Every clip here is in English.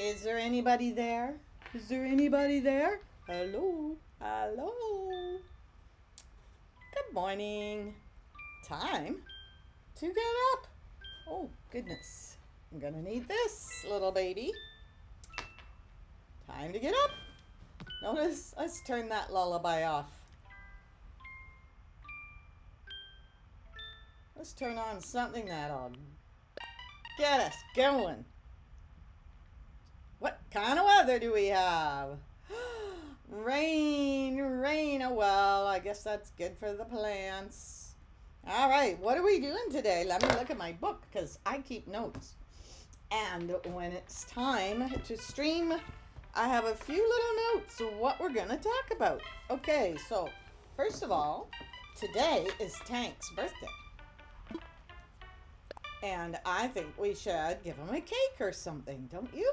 Is there anybody there? Is there anybody there? Hello? Hello? Good morning. Time to get up. Oh, goodness. I'm gonna need this, little baby. Time to get up. Notice, let's turn that lullaby off. Let's turn on something that'll get us going. What kind of weather do we have? Rain, rain. Oh, well, I guess that's good for the plants. All right, what are we doing today? Let me look at my book because I keep notes. And when it's time to stream, I have a few little notes of what we're going to talk about. Okay, so first of all, today is Tank's birthday. And I think we should give him a cake or something, don't you?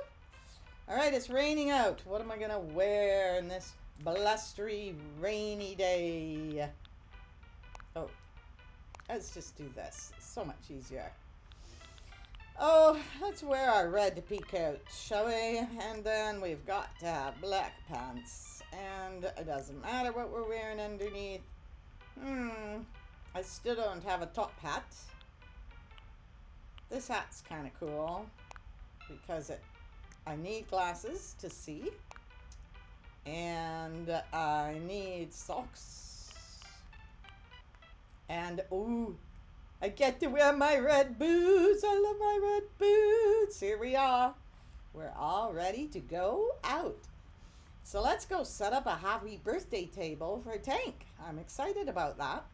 All right, it's raining out. What am I going to wear in this blustery, rainy day? Oh, let's just do this. It's so much easier. Oh, let's wear our red peacoat, shall we? And then we've got to have black pants. And it doesn't matter what we're wearing underneath. I still don't have a top hat. This hat's kind of cool because I need glasses to see, and I need socks, and ooh, I get to wear my red boots. I love my red boots. Here we are. We're all ready to go out. So let's go set up a happy birthday table for Tank. I'm excited about that.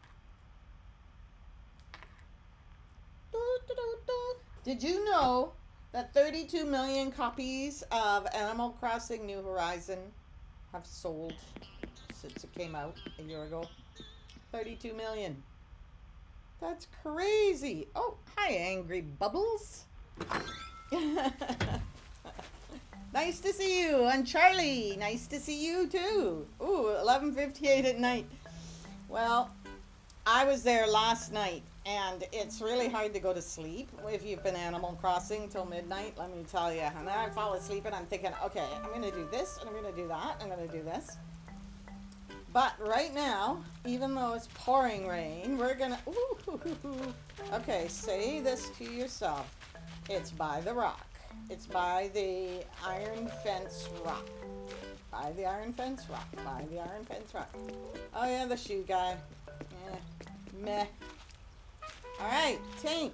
Did you know that 32 million copies of Animal Crossing New Horizon have sold since it came out a year ago? 32 million. That's crazy. Oh, hi, Angry Bubbles. Nice to see you. And Charlie, nice to see you too. Ooh, 11:58 at night. Well, I was there last night, and it's really hard to go to sleep if you've been Animal Crossing till midnight, let me tell you. And then I fall asleep and I'm thinking, okay, I'm going to do this, and I'm going to do that, I'm going to do this. But right now, even though it's pouring rain, we're going to, okay, say this to yourself. It's by the rock. It's by the iron fence rock. By the iron fence rock. By the iron fence rock. Oh yeah, the shoe guy. Meh. All right, Tank.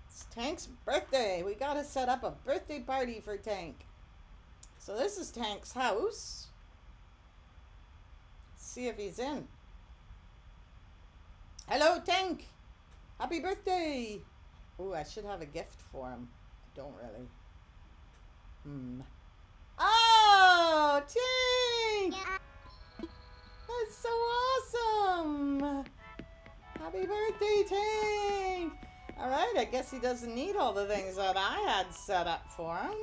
It's Tank's birthday. We got to set up a birthday party for Tank. So this is Tank's house. Let's see if he's in. Hello, Tank. Happy birthday. Ooh, I should have a gift for him. I don't really. Oh, Tank. That's so awesome. Happy birthday, Tank! Alright, I guess he doesn't need all the things that I had set up for him.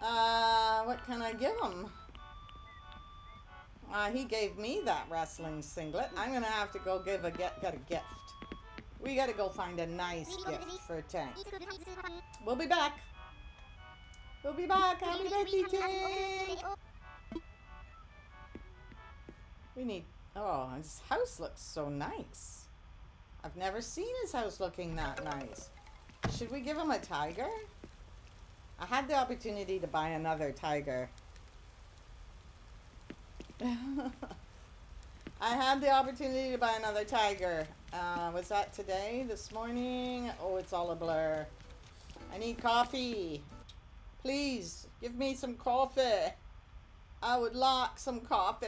What can I give him? He gave me that wrestling singlet. I'm going to have to go get a gift. We got to go find a nice gift for Tank. We'll be back. We'll be back. Happy birthday, Tank! We need... Oh, his house looks so nice. I've never seen his house looking that nice. Should we give him a tiger? I had the opportunity to buy another tiger. I had the opportunity to buy another tiger. Was that today? This morning? Oh, it's all a blur. I need coffee. Please, give me some coffee. I would like some coffee.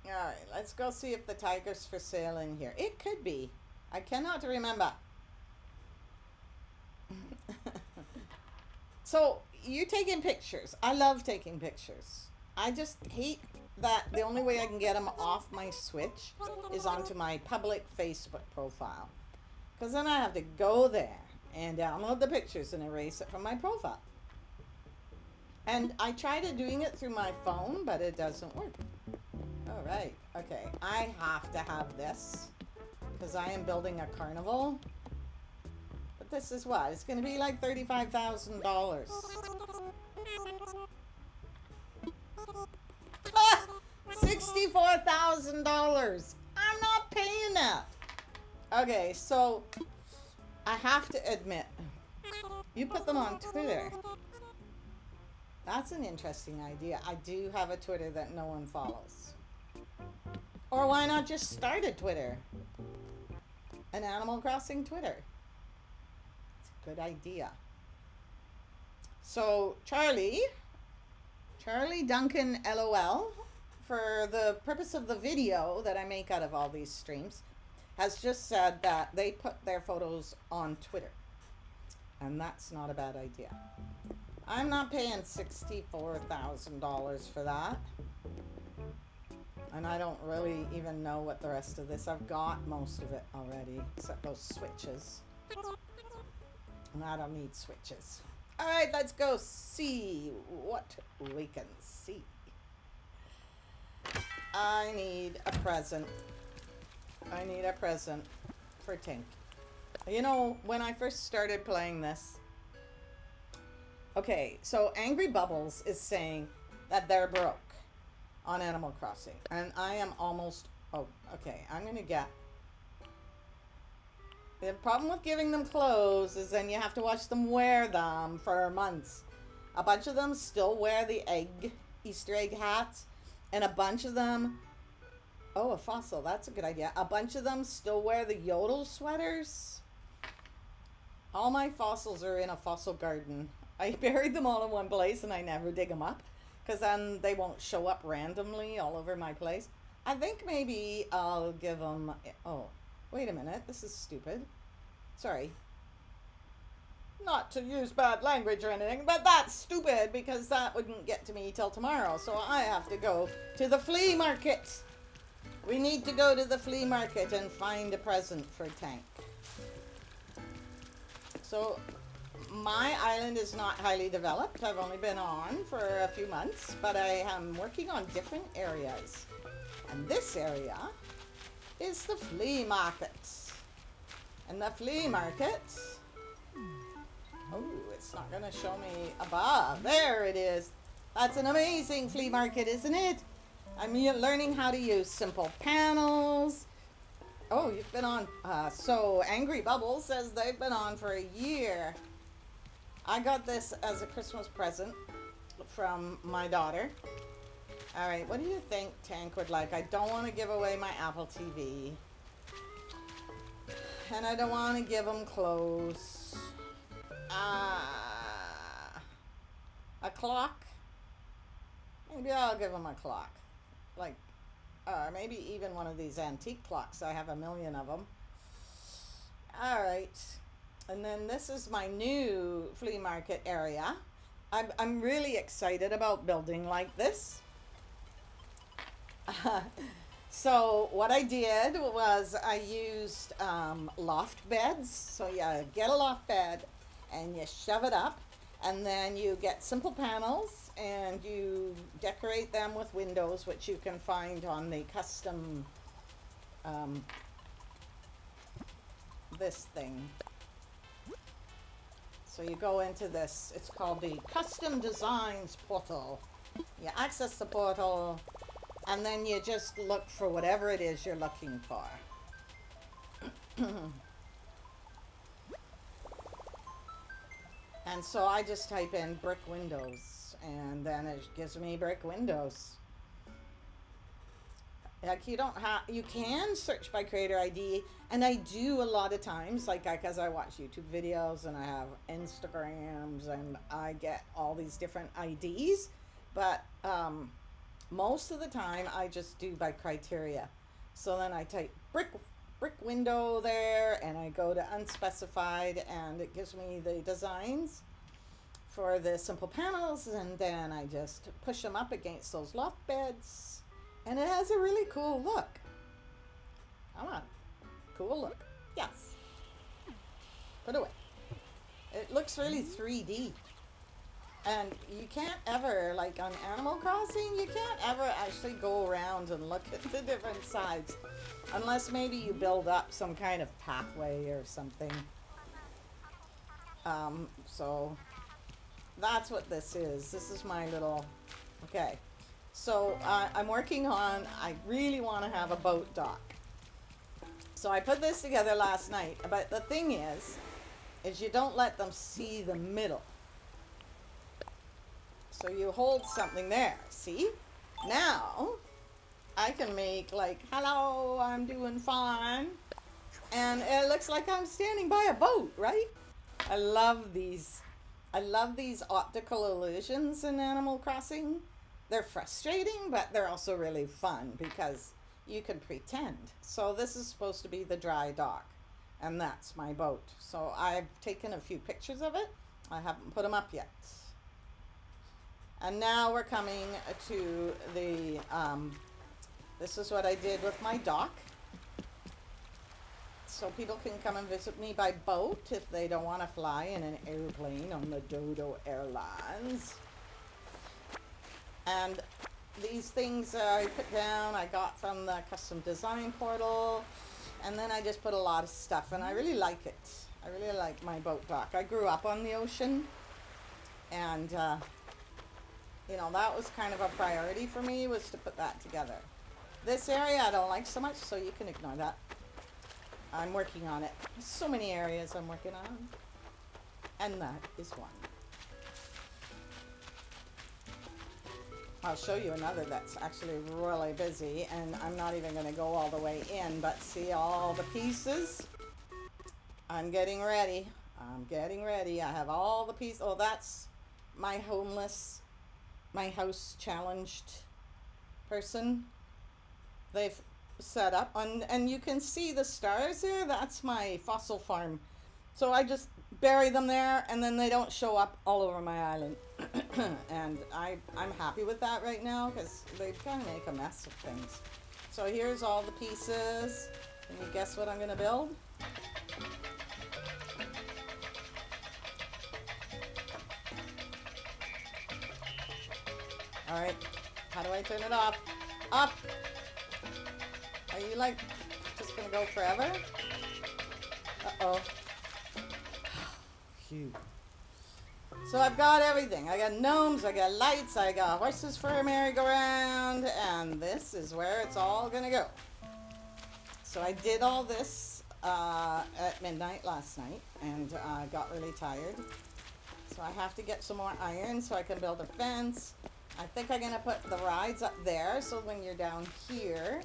Alright, let's go see if the tiger's for sale in here. It could be. I cannot remember. So, you're taking pictures. I love taking pictures. I just hate that the only way I can get them off my Switch is onto my public Facebook profile. Because then I have to go there and download the pictures and erase it from my profile. And I tried doing it through my phone, but it doesn't work. All right. Okay. I have to have this because I am building a carnival. But this is what? It's going to be like $35,000. $64,000. I'm not paying that. Okay, so I have to admit, you put them on Twitter. That's an interesting idea. I do have a Twitter that no one follows. Or why not just start a Twitter? An Animal Crossing Twitter. It's a good idea. So Charlie Duncan LOL, for the purpose of the video that I make out of all these streams, has just said that they put their photos on Twitter. And that's not a bad idea. I'm not paying $64,000 for that. And I don't really even know what the rest of this. I've got most of it already, except those switches. And I don't need switches. All right, let's go see what we can see. I need a present. I need a present for Tink. You know, when I first started playing this, okay, so Angry Bubbles is saying that they're broke on Animal Crossing. And I am almost, oh, okay, I'm going to get, the problem with giving them clothes is then you have to watch them wear them for months. A bunch of them still wear the Easter egg hats, and a bunch of them, oh, a fossil, that's a good idea. A bunch of them still wear the yodel sweaters. All my fossils are in a fossil garden. I buried them all in one place and I never dig them up, because then they won't show up randomly all over my place. I think maybe I'll give them, oh, wait a minute, this is stupid. Sorry. Not to use bad language or anything, but that's stupid because that wouldn't get to me till tomorrow. So I have to go to the flea market. We need to go to the flea market and find a present for Tank. So my island is not highly developed. I've only been on for a few months, but I am working on different areas. And this area is the flea market. And the flea market, oh, it's not going to show me above. There it is. That's an amazing flea market, isn't it? I'm learning how to use simple panels. Oh, you've been on. So Angry Bubbles says they've been on for a year. I got this as a Christmas present from my daughter. All right, what do you think Tank would like? I don't want to give away my Apple TV. And I don't want to give him clothes. A clock? Maybe I'll give him a clock. Like, maybe even one of these antique clocks. I have a million of them. All right. And then this is my new flea market area. I'm really excited about building like this. So what I did was I used loft beds. So you get a loft bed and you shove it up, and then you get simple panels and you decorate them with windows, which you can find on the custom this thing. So you go into this, it's called the Custom Designs portal. You access the portal, and then you just look for whatever it is you're looking for. And so I just type in brick windows, and then it gives me brick windows. Like, you don't have, you can search by creator ID, and I do a lot of times, like, because I watch YouTube videos and I have Instagrams and I get all these different IDs, but most of the time I just do by criteria. So then I type brick window there, and I go to unspecified, and it gives me the designs for the simple panels, and then I just push them up against those loft beds, and it has a really cool look. Come on, cool look. Yes. Put away. It looks really 3D. And you can't ever, like on Animal Crossing, you can't ever actually go around and look at the different sides. Unless maybe you build up some kind of pathway or something. So that's what this is. This is my little, okay. So I'm working on, I really want to have a boat dock. So I put this together last night, but the thing is you don't let them see the middle. So you hold something there, see? Now I can make like, hello, I'm doing fine. And it looks like I'm standing by a boat, right? I love these. I love these optical illusions in Animal Crossing. They're frustrating, but they're also really fun because you can pretend. So this is supposed to be the dry dock, and that's my boat. So I've taken a few pictures of it. I haven't put them up yet. And now we're coming to the, this is what I did with my dock. So people can come and visit me by boat if they don't want to fly in an airplane on the Dodo Airlines. And these things I put down, I got from the custom design portal. And then I just put a lot of stuff, and I really like it. I really like my boat dock. I grew up on the ocean, and you know, that was kind of a priority for me, was to put that together. This area I don't like so much, so you can ignore that. I'm working on it. There's so many areas I'm working on, and that is one. I'll show you another that's actually really busy, and I'm not even going to go all the way in, but see all the pieces? I'm getting ready. I'm getting ready. I have all the pieces. Oh, that's my homeless, my house challenged person. They've set up, and you can see the stars there. That's my fossil farm. So I just bury them there, and then they don't show up all over my island. And I'm happy with that right now, because they kind of make a mess of things. So here's all the pieces. Can you guess what I'm going to build? All right, how do I turn it off? Up! Are you like just gonna go forever? Uh-oh. Phew. So I've got everything. I got gnomes, I got lights, I got horses for a merry-go-round, and this is where it's all gonna go. So I did all this at midnight last night, and I got really tired. So I have to get some more iron so I can build a fence. I think I'm gonna put the rides up there, so when you're down here,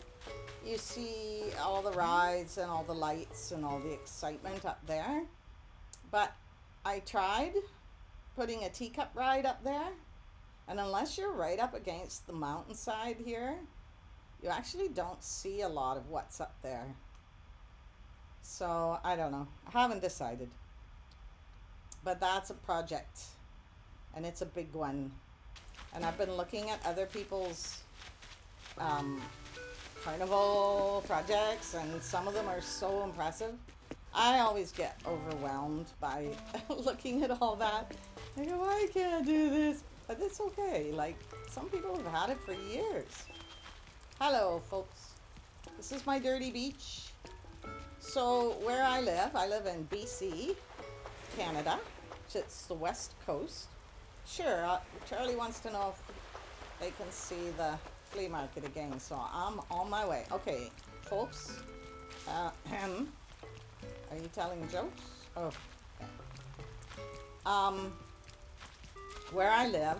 you see all the rides and all the lights and all the excitement up there. But I tried putting a teacup ride up there, and unless you're right up against the mountainside here, you actually don't see a lot of what's up there. So I don't know. I haven't decided. But that's a project, and it's a big one. And I've been looking at other people's carnival projects, and some of them are so impressive. I always get overwhelmed by looking at all that. I go, I can't do this. But it's okay. Like, some people have had it for years. Hello, folks. This is my dirty beach. So where I live in BC, Canada. It's the west coast. Sure, Charlie wants to know if they can see the flea market again, so I'm on my way. Okay, folks, are you telling jokes? Oh, okay. Where I live,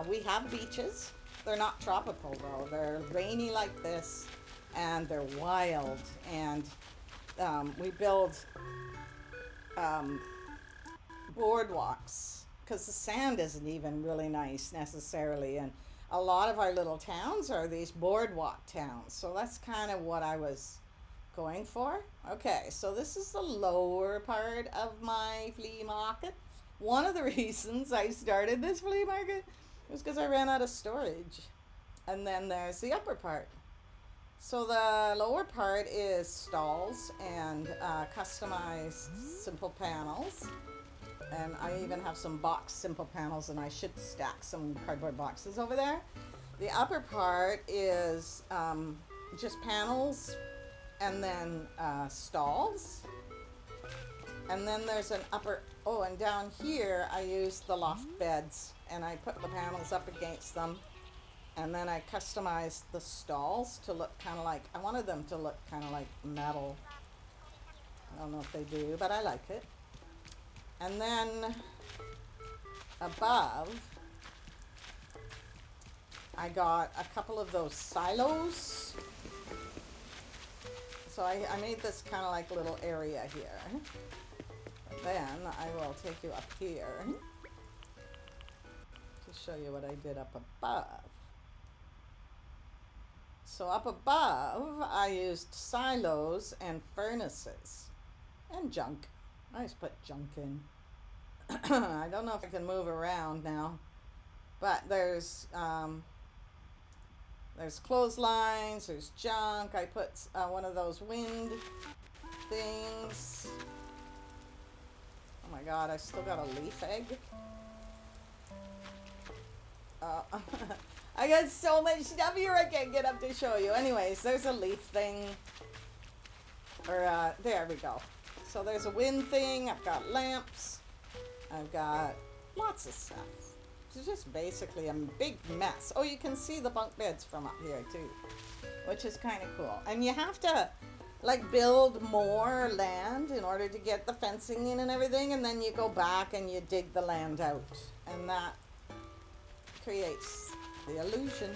we have beaches. They're not tropical though. They're rainy like this, and they're wild, and we build boardwalks, because the sand isn't even really nice necessarily, and a lot of our little towns are these boardwalk towns, so that's kind of what I was going for. Okay, so this is the lower part of my flea market. One of the reasons I started this flea market was because I ran out of storage, and then there's the upper part. So the lower part is stalls and customized simple panels. And I even have some box simple panels, and I should stack some cardboard boxes over there. The upper part is just panels, and then stalls. And then there's an upper, oh, and down here I used the loft beds and I put the panels up against them. And then I customized the stalls to look kind of like, I wanted them to look kind of like metal. I don't know if they do, but I like it. And then above, I got a couple of those silos. So I made this kind of like little area here. Then I will take you up here to show you what I did up above. So up above, I used silos and furnaces and junk. I just put junk in. I don't know if I can move around now, but there's clotheslines, there's junk. I put one of those wind things. Oh my God, I still got a leaf egg. I got so much stuff here I can't get up to show you. Anyways, there's a leaf thing. Or, there we go. So there's a wind thing. I've got lamps. I've got lots of stuff. It's just basically a big mess. Oh, you can see the bunk beds from up here too, which is kind of cool. And you have to like build more land in order to get the fencing in and everything, and then you go back and you dig the land out, and that creates the illusion.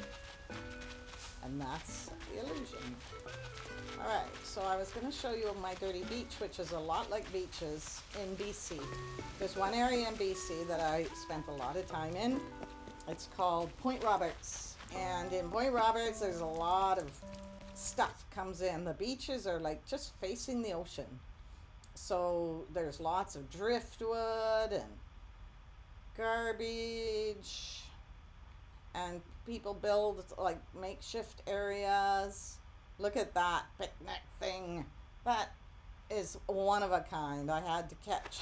And that's the illusion. Alright, so I was going to show you my dirty beach, which is a lot like beaches in BC. There's one area in BC that I spent a lot of time in. It's called Point Roberts. And in Point Roberts, there's a lot of stuff comes in. The beaches are like just facing the ocean. So there's lots of driftwood and garbage. And people build like makeshift areas. Look at that picnic thing. That is one of a kind. I had to catch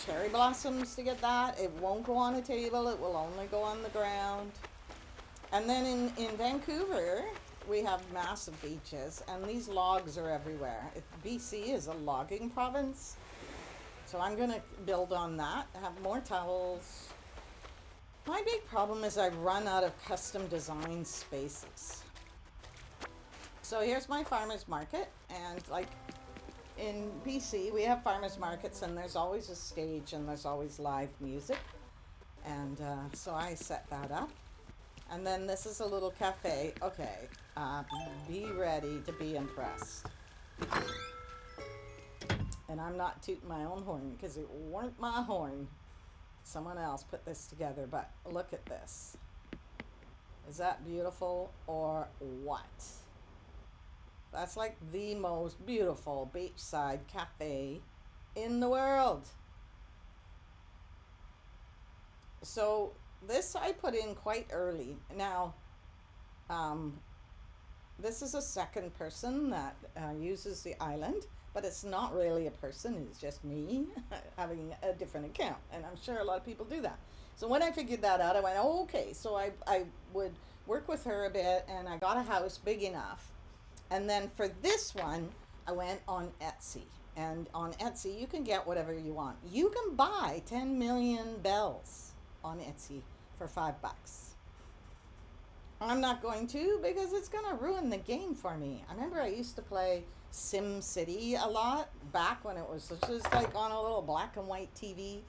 cherry blossoms to get that. It won't go on a table. It will only go on the ground. And then in Vancouver, we have massive beaches, and these logs are everywhere. BC is a logging province. So I'm going to build on that, have more towels. My big problem is I run out of custom design spaces. So here's my farmer's market, and like in BC we have farmer's markets, and there's always a stage and there's always live music, and so I set that up. And then this is a little cafe. Okay, be ready to be impressed. And I'm not tooting my own horn because it weren't my horn. Someone else put this together, but look at this. Is that beautiful or what? That's like the most beautiful beachside cafe in the world. So this I put in quite early. Now, this is a second person that uses the island, but it's not really a person. It's just me having a different account, and I'm sure a lot of people do that. So when I figured that out, I went, oh, okay. So I would work with her a bit, and I got a house big enough. And then for this one, I went on Etsy. And on Etsy, you can get whatever you want. You can buy 10 million bells on Etsy for $5. I'm not going to, because it's going to ruin the game for me. I remember I used to play Sim City a lot back when it was just like on a little black and white TV.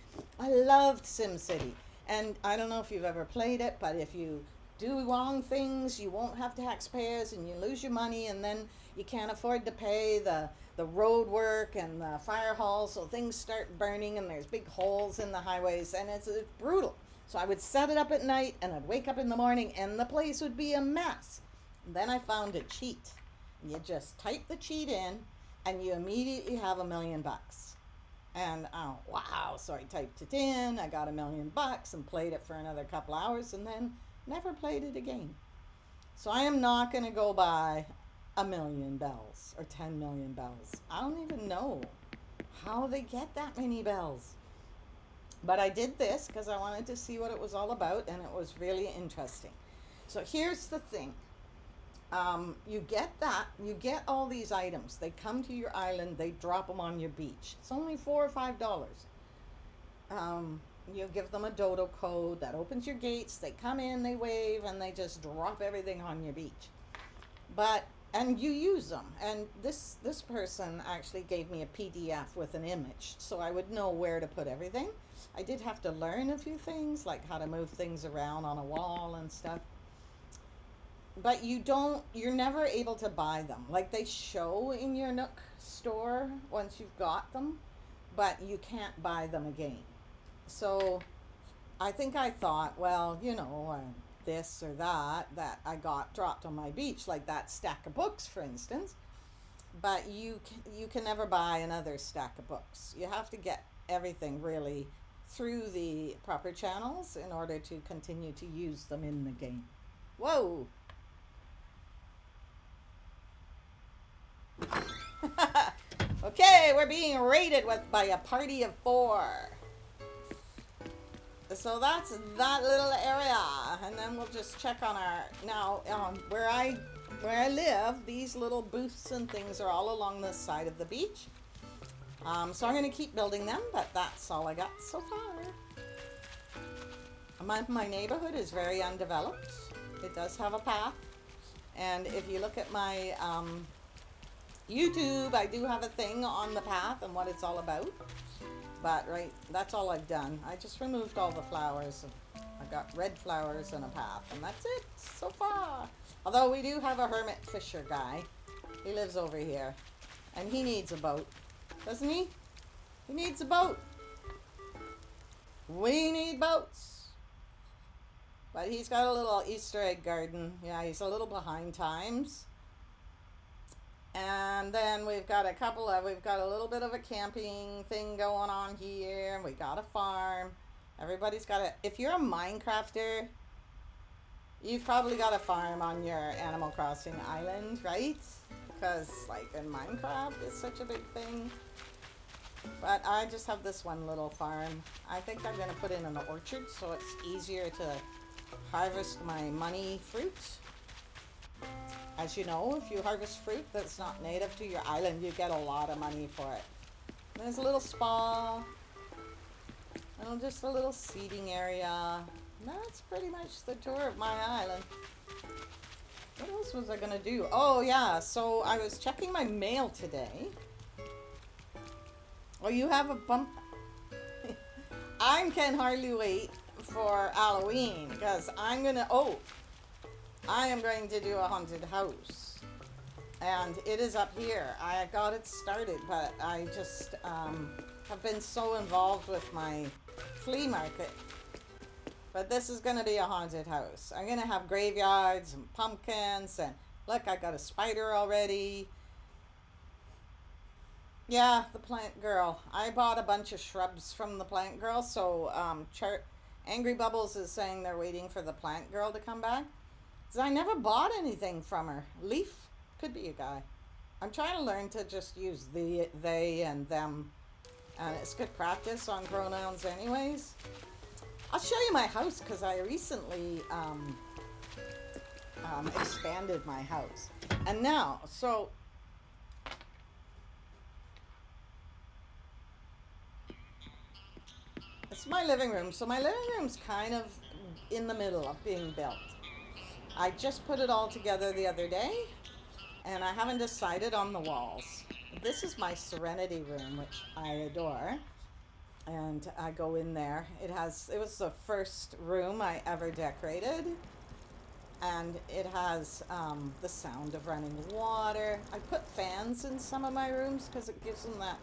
I loved Sim City. And I don't know if you've ever played it, but if you do wrong things, you won't have taxpayers, and you lose your money, and then you can't afford to pay the road work and the fire hall, so things start burning and there's big holes in the highways, and it's brutal. So I would set it up at night, and I'd wake up in the morning and the place would be a mess. And then I found a cheat. You just type the cheat in and you immediately have $1 million. And oh wow, so I typed it in, I got $1 million and played it for another couple hours, and then never played it again. So I am not going to go buy 1 million bells or 10 million bells. I don't even know how they get that many bells. But I did this because I wanted to see what it was all about, and it was really interesting. So here's the thing. You get that. You get all these items. They come to your island. They drop them on your beach. It's only $4 or $5. You give them a dodo code that opens your gates. They come in, they wave, and they just drop everything on your beach. But and you use them. And this person actually gave me a PDF with an image, so I would know where to put everything. I did have to learn a few things, like how to move things around on a wall and stuff. But you're never able to buy them. Like they show in your Nook store once you've got them, but you can't buy them again. So I think I thought, well, this or that I got dropped on my beach, like that stack of books, for instance. But you can never buy another stack of books. You have to get everything really through the proper channels in order to continue to use them in the game. Whoa! Okay, we're being raided by a party of 4. So that's that little area, and then we'll just check on our where I live. These little booths and things are all along the side of the beach. So I'm going to keep building them, but that's all I got so far. My neighborhood is very undeveloped. It does have a path, and if you look at my YouTube, I do have a thing on the path and what it's all about. But that's all I've done. I just removed all the flowers. I got red flowers and a path, and that's it so far. Although we do have a hermit fisher guy. He lives over here, and he needs a boat, doesn't he? He needs a boat. We need boats. But he's got a little Easter egg garden. Yeah, he's a little behind times. And then we've got a little bit of a camping thing going on here. We got a farm. Everybody's got if you're a Minecrafter, you've probably got a farm on your Animal Crossing island, right? Because like in Minecraft, it's such a big thing. But I just have this one little farm. I think I'm going to put in an orchard so it's easier to harvest my money fruit. As you know, if you harvest fruit that's not native to your island, you get a lot of money for it. There's a little spa, and just a little seating area. And that's pretty much the tour of my island. What else was I gonna do? Oh yeah, so I was checking my mail today. Oh, you have a bump. I can hardly wait for Halloween because I am going to do a haunted house, and it is up here. I got it started, but I just have been so involved with my flea market. But this is going to be a haunted house. I'm going to have graveyards and pumpkins, and look, I got a spider already. Yeah, the plant girl. I bought a bunch of shrubs from the plant girl, so Angry Bubbles is saying they're waiting for the plant girl to come back. I never bought anything from her. Leaf could be a guy. I'm trying to learn to just use they, and them. And it's good practice on pronouns anyways. I'll show you my house because I recently expanded my house. And now, so it's my living room. So my living room's kind of in the middle of being built. I just put it all together the other day, and I haven't decided on the walls. This is my Serenity room, which I adore, and I go in there. It was the first room I ever decorated, and it has the sound of running water. I put fans in some of my rooms because it gives them that,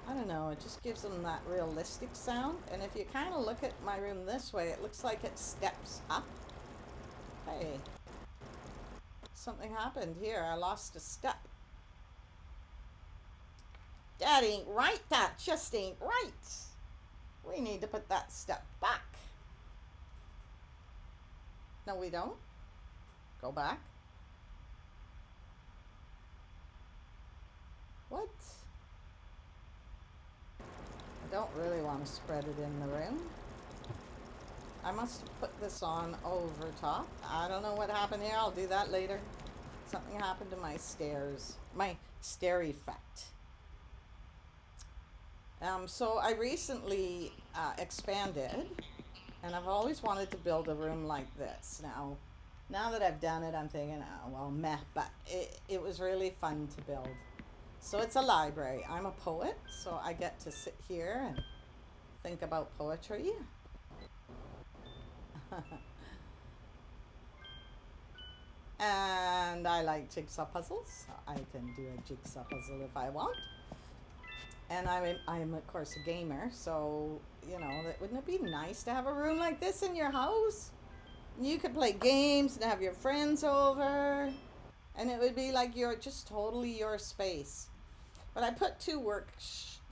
I don't know, it just gives them that realistic sound. And if you kind of look at my room this way, it looks like it steps up. Hey, something happened here. I lost a step. That ain't right. That just ain't right. We need to put that step back. No, we don't. Go back. What? I don't really want to spread it in the room. I must have put this on over top. I don't know what happened here. I'll do that later. Something happened to my stairs, my stair effect. So I recently expanded, and I've always wanted to build a room like this. Now that I've done it, I'm thinking, oh, well, meh, but it was really fun to build. So it's a library. I'm a poet, so I get to sit here and think about poetry. And I like jigsaw puzzles. So I can do a jigsaw puzzle if I want. And I'm of course a gamer, so wouldn't it be nice to have a room like this in your house? You could play games and have your friends over, and it would be like just totally your space. But I put two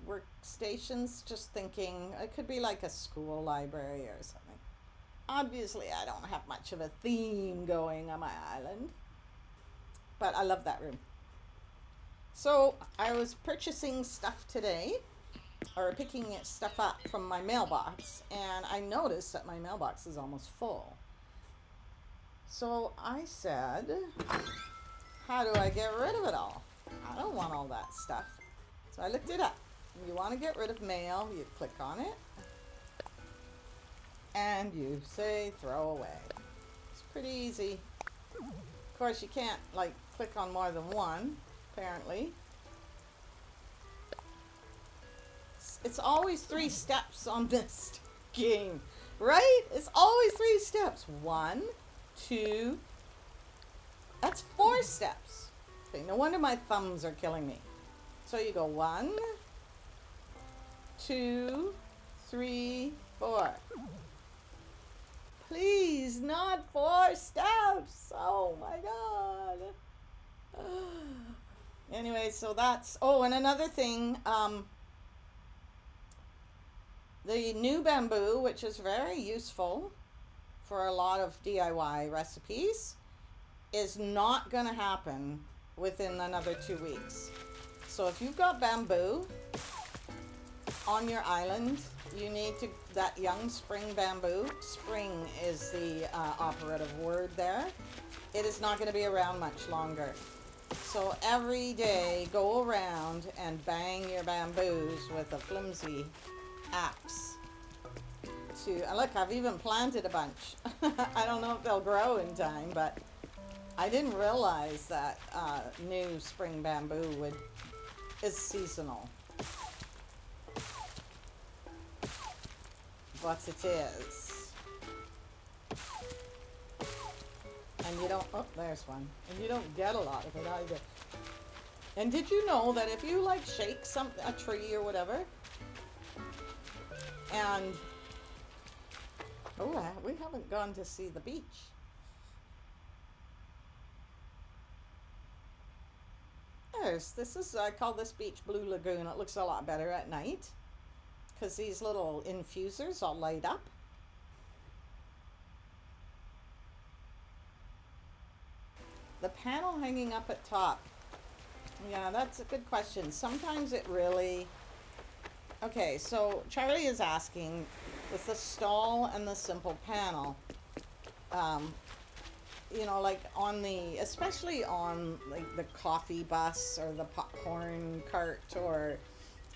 workstations, just thinking it could be like a school library or something. Obviously, I don't have much of a theme going on my island, but I love that room. So I was purchasing stuff today, or picking stuff up from my mailbox, and I noticed that my mailbox is almost full. So I said, how do I get rid of it all? I don't want all that stuff. So I looked it up. If you want to get rid of mail, you click on it, and you say throw away. It's pretty easy. Of course, you can't click on more than one, apparently. It's always 3 steps on this game, right? It's always 3 steps. 1, 2, that's 4 steps. Okay, no wonder my thumbs are killing me. So you go 1, 2, 3, 4. Please, not 4 steps. Oh my God. Anyway, so that's, and another thing, the new bamboo, which is very useful for a lot of DIY recipes, is not going to happen within another 2 weeks. So if you've got bamboo on your island, you need that young spring bamboo. Spring is the operative word there. It is not going to be around much longer. So every day, go around and bang your bamboos with a flimsy axe. Look, I've even planted a bunch. I don't know if they'll grow in time, but I didn't realize that new spring bamboo is seasonal. But it is. And you don't, there's one. And you don't get a lot of it either. And did you know that if you shake a tree or whatever, and, we haven't gone to see the beach. I call this beach Blue Lagoon. It looks a lot better at night, because these little infusers all light up. The panel hanging up at top. Yeah, that's a good question. Sometimes it really... Okay, so Charlie is asking, with the stall and the simple panel, especially on the coffee bus or the popcorn cart, or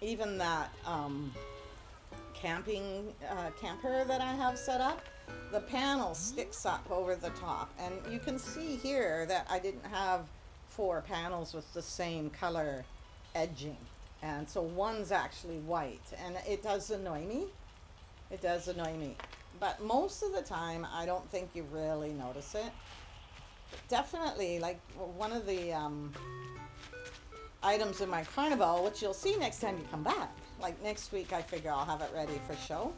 even that camper that I have set up, the panel sticks up over the top, and you can see here that I didn't have 4 panels with the same color edging, and so one's actually white, and it does annoy me. But most of the time I don't think you really notice it. Definitely, one of the items in my carnival, which you'll see next time you come back, next week, I figure I'll have it ready for show.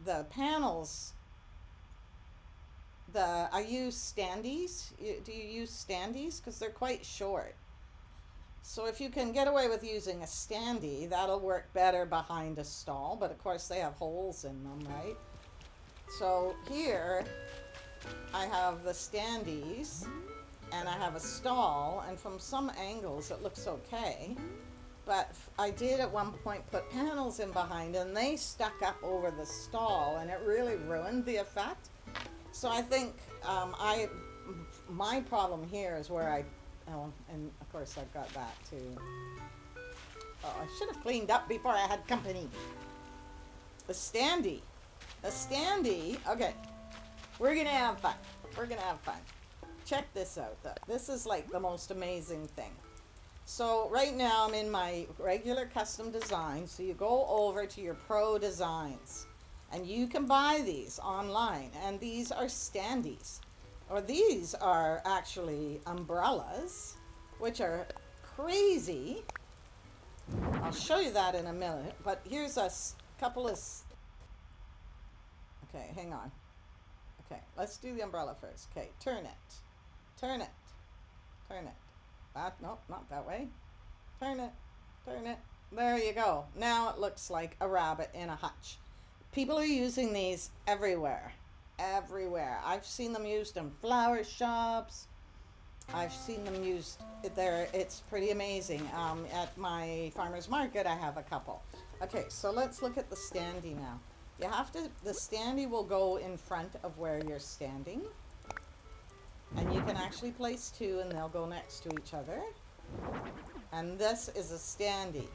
The panels, I use standees. Do you use standees? Because they're quite short. So if you can get away with using a standee, that'll work better behind a stall, but of course they have holes in them, right? So here I have the standees, and I have a stall, and from some angles it looks okay, but I did at one point put panels in behind, and they stuck up over the stall, and it really ruined the effect. So I think my problem here is where oh, and of course I've got that too. Oh, I should have cleaned up before I had company. The standee. The standee. Okay, we're gonna have fun. We're gonna have fun. Check this out though. This is like the most amazing thing. So right now I'm in my regular custom design. So you go over to your pro designs and you can buy these online, and these are standees, or these are actually umbrellas, which are crazy. I'll show you that in a minute, but here's a couple of, okay, hang on. Okay, let's do the umbrella first. Okay, turn it, turn it, turn it. That, nope, not that way. Turn it, turn it. There you go. Now it looks like a rabbit in a hutch. People are using these everywhere, everywhere. I've seen them used in flower shops. I've seen them used there. It's pretty amazing. At my farmer's market, I have a couple. Okay, so let's look at the standee now. You have to, the standee will go in front of where you're standing. And you can actually place two and they'll go next to each other. And this is a standee.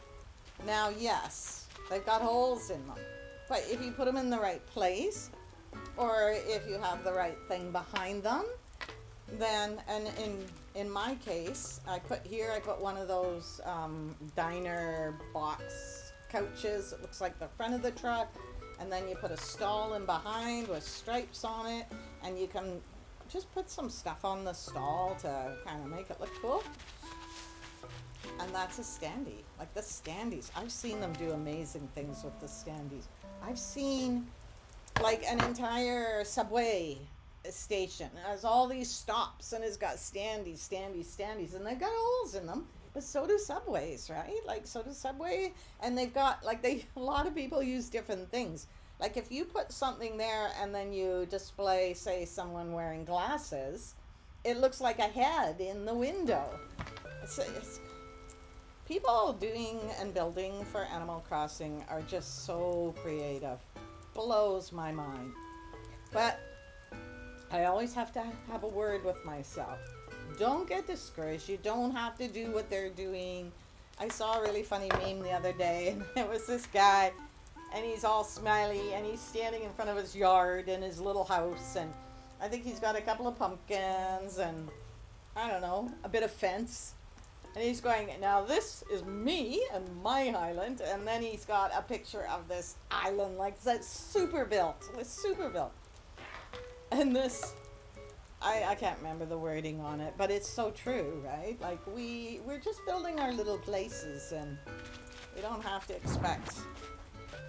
Now, yes, they've got holes in them. But if you put them in the right place, or if you have the right thing behind them, then, and in my case, I put one of those diner box couches. It looks like the front of the truck. And then you put a stall in behind with stripes on it. And you can just put some stuff on the stall to kind of make it look cool. And that's a standee. Like the standees, I've seen them do amazing things with the standees. I've seen like an entire subway station. It has all these stops and it's got standees, standees, standees, and they've got holes in them. But so do subways, right? Like so do subway, and they've got like a lot of people use different things. Like if you put something there and then you display, say, someone wearing glasses, it looks like a head in the window. It's people doing and building for Animal Crossing are just so creative. Blows my mind. But I always have to have a word with myself. Don't get discouraged. You don't have to do what they're doing. I saw a really funny meme the other day, and it was this guy, and he's all smiley, and he's standing in front of his yard in his little house, and I think he's got a couple of pumpkins and, I don't know, a bit of fence. And he's going, now this is me and my island. And then he's got a picture of this island, like that's super built. It's super built. And this, I can't remember the wording on it, but it's so true, right? Like we're just building our little places, and we don't have to expect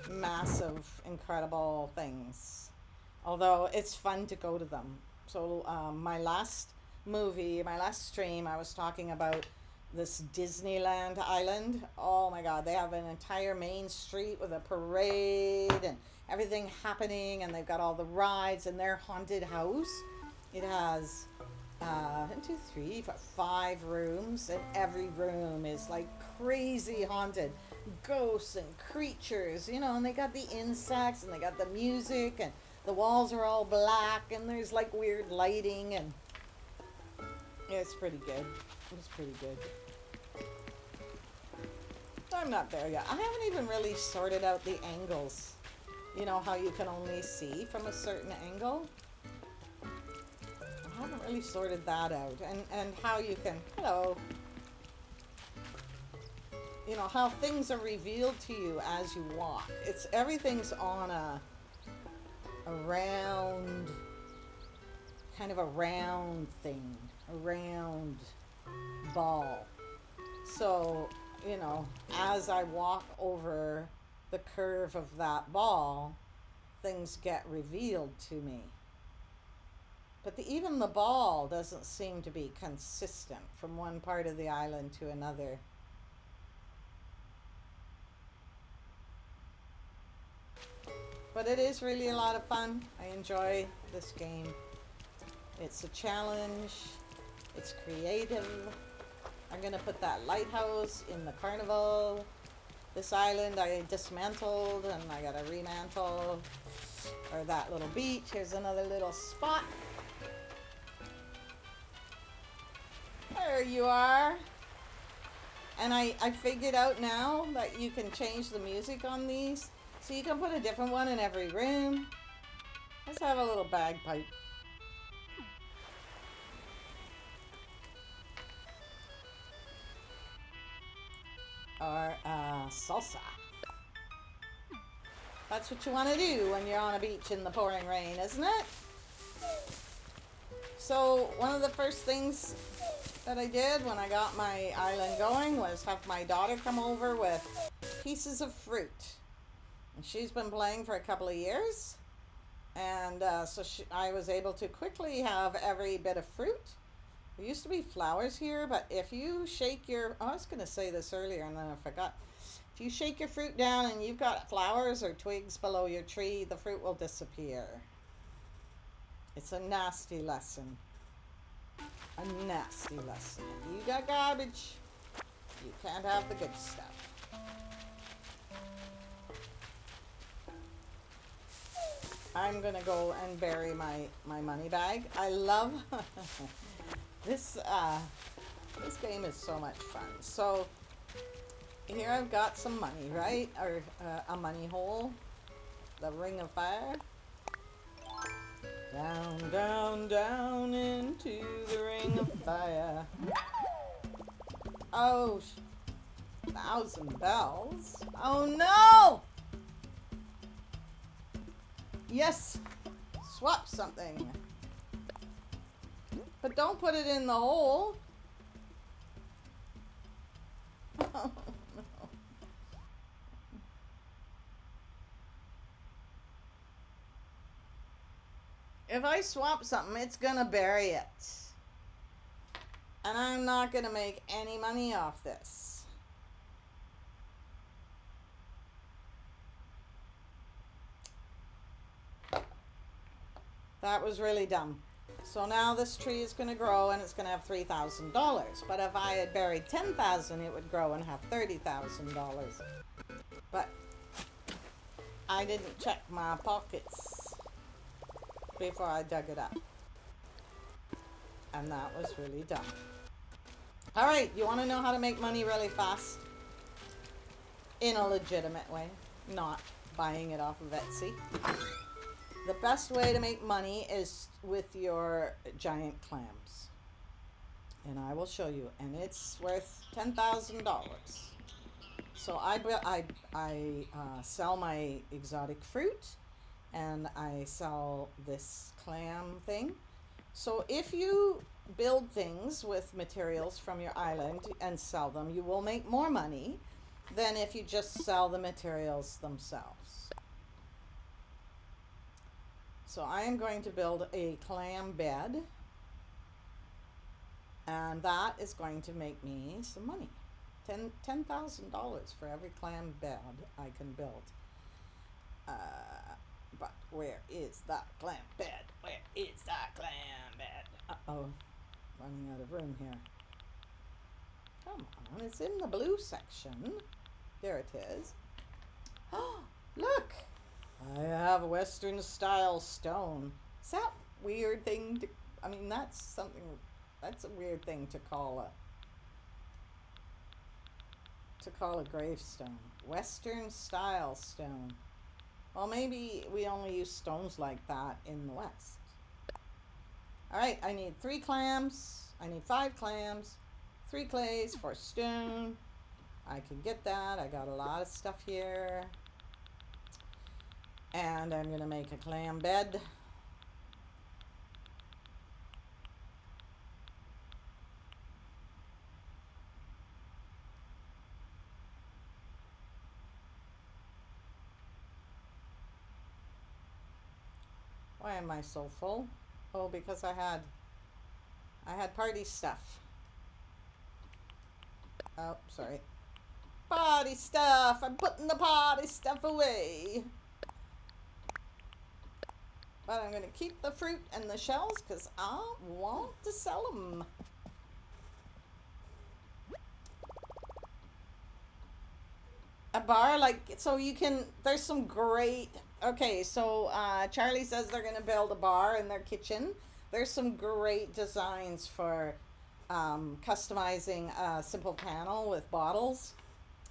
massive, incredible things. Although it's fun to go to them. So my last stream, I was talking about this Disneyland island. Oh my God, they have an entire main street with a parade and everything happening, and they've got all the rides, and their haunted house. It has 5 rooms, and every room is like crazy haunted. Ghosts and creatures, and they got the insects, and they got the music, and the walls are all black, and there's like weird lighting, and it's pretty good. It's pretty good. I'm not there yet. I haven't even really sorted out the angles. You know how you can only see from a certain angle? I haven't really sorted that out. And how you can, how things are revealed to you as you walk. Everything's on a round, kind of a round thing, a round ball. So, as I walk over the curve of that ball, things get revealed to me. But even the ball doesn't seem to be consistent from one part of the island to another. But it is really a lot of fun. I enjoy this game. It's a challenge. It's creative. I'm going to put that lighthouse in the carnival. This island I dismantled, and I got to remantle. or that little beach. Here's another little spot. There you are. And I figured out now that you can change the music on these. So you can put a different one in every room. Let's have a little bagpipe. Or salsa. That's what you want to do when you're on a beach in the pouring rain, isn't it? So one of the first things that I did when I got my island going was have my daughter come over with pieces of fruit. And she's been playing for a couple of years. And so I was able to quickly have every bit of fruit. There used to be flowers here, but if you shake your... I was going to say this earlier and then I forgot. If you shake your fruit down and you've got flowers or twigs below your tree, the fruit will disappear. It's a nasty lesson. A nasty lesson. You got garbage, you can't have the good stuff. I'm gonna go and bury my money bag. I love this game is so much fun. So here I've got some money, right? Or a money hole, the ring of fire. Down, down, down into the ring of fire. Oh, 1,000 bells. Oh no! Yes, swap something. But don't put it in the hole. Oh, no. If I swap something, it's gonna bury it. And I'm not gonna make any money off this. That was really dumb. So now this tree is gonna grow and it's gonna have $3,000. But if I had buried 10,000, it would grow and have $30,000. But I didn't check my pockets before I dug it up. And that was really dumb. Alright, you want to know how to make money really fast? In a legitimate way, not buying it off of Etsy. The best way to make money is with your giant clams. And I will show you. And it's worth $10,000. So I sell my exotic fruit. And I sell this clam thing. So if you build things with materials from your island and sell them, you will make more money than if you just sell the materials themselves. So I am going to build a clam bed, and that is going to make me some money. $10,000 for every clam bed I can build. But where is that clam bed? Where is that clam bed? Uh-oh. Running out of room here. Come on, it's in the blue section. There it is. Oh, look! I have a Western style stone. Is that weird thing to... I mean, that's a weird thing to call a gravestone. Western style stone. Well, maybe we only use stones like that in the West. Alright, I need 3 clams. I need 5 clams. 3 clays for stone. I can get that. I got a lot of stuff here. And I'm going to make a clam bed. Why am I so full? Oh, because I had party stuff. Oh, sorry. Party stuff! I'm putting the party stuff away. But I'm going to keep the fruit and the shells because I want to sell them. A bar, like, so you can, there's some great Okay, so Charlie says they're going to build a bar in their kitchen. There's some great designs for customizing a simple panel with bottles.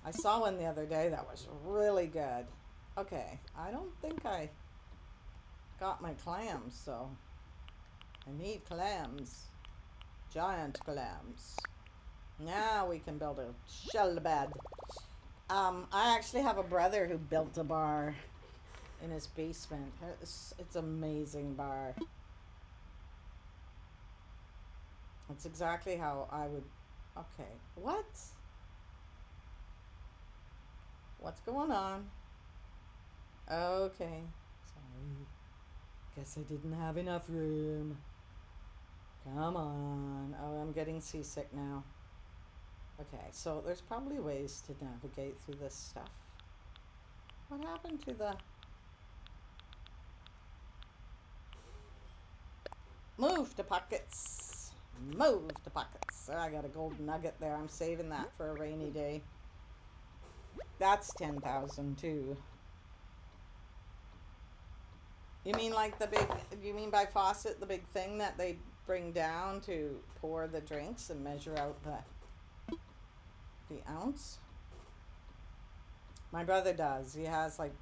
I saw one the other day that was really good. Okay, I don't think I got my clams, so I need clams. Giant clams. Now we can build a shell bed. I actually have a brother who built a bar in his basement. It's amazing bar. It's exactly how I would. Okay, what? What's going on? Okay, sorry. Guess I didn't have enough room. Come on. Oh, I'm getting seasick now. Okay, so there's probably ways to navigate through this stuff. What happened to the... Move to pockets. Move to pockets. Oh, I got a golden nugget there. I'm saving that for a rainy day. That's 10,000 too. You mean like the big, you mean by faucet, the big thing that they bring down to pour the drinks and measure out the ounce? My brother does. He has like,